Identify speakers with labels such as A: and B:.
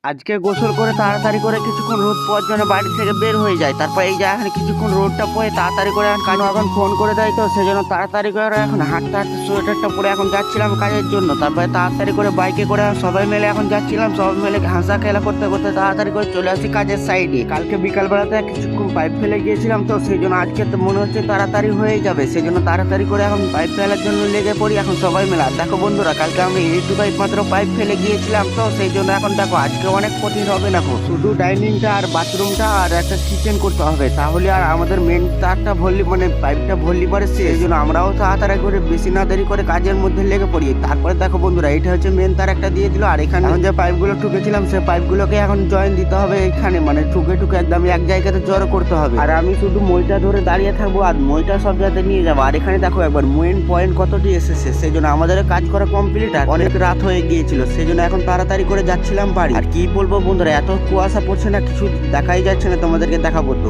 A: আজকে গোসল করে তাড়াতাড়ি করে কিছুক্ষণ রোদ পাওয়ার জন্য বাড়ি থেকে বের হয়ে যায়। তারপর এই যে এখন কিছুক্ষণ রোদটা পড়ে তাড়াতাড়ি করে কানু এখন ফোন করে দেয়, তো সেজন্য তাড়াতাড়ি করে এখন হাঁটতে হাঁটতে সোয়েটারটা পরে এখন যাচ্ছিলাম কাজের জন্য। তারপরে তাড়াতাড়ি করে বাইকে করে সবাই মিলে এখন যাচ্ছিলাম, সবাই মিলে হাসা খেলা করতে করতে তাড়াতাড়ি করে চলে আসি কাজের সাইডে। কালকে বিকালবেলাতে কিছুক্ষণ পাইপ ফেলে গিয়েছিলাম, তো সেই জন্য আজকে তো মনে হচ্ছে তাড়াতাড়ি হয়ে যাবে, সেই জন্য তাড়াতাড়ি করে এখন পাইপ ফেলার জন্য লেগে পড়ি এখন সবাই মিলে। আর দেখো বন্ধুরা, কালকে আমি এইটুকাই মাত্র পাইপ ফেলে গিয়েছিলাম, তো সেই জন্য এখন দেখো আজকে অনেক কঠিন হবে না, শুধু ডাইনিংটা আর বাথরুমটা আর একটা কিচেন করতে হবে, তাহলে আর আমাদের মেন তারটা ভরলি মানে পাইপটা ভরলি পরে সেই জন্য আমরাও তাড়াতাড়ি করে বেশি না দেরি করে কাজের মধ্যে লেগে পড়ি। তারপরে দেখো বন্ধুরা, এটা হচ্ছে মেন তার একটা দিয়ে দিল, আর এখানে যে পাইপগুলো ঠুকেছিলাম সেই পাইপগুলোকে এখন জয়েন দিতে হবে এখানে, মানে ঠুকে ঠুকে একদম এক জায়গাতে জড়ো করতে হবে। আর আমি শুধু মইটা ধরে দাঁড়িয়ে থাকবো আর মইটা সব জায়গাতে নিয়ে যাবো। আর এখানে দেখো একবার মেন পয়েন্ট কতটি এসেছে, সেই জন্য আমাদের কাজ করা কমপ্লিট আর অনেক রাত হয়ে গিয়েছিল, সেই জন্য এখন তাড়াতাড়ি করে যাচ্ছিলাম বাড়ি। আর কি বলবো বন্ধুরা, এত কুয়াশা পড়ছে না, কিছু দেখাই যাচ্ছে না, তোমাদেরকে দেখাবো তো।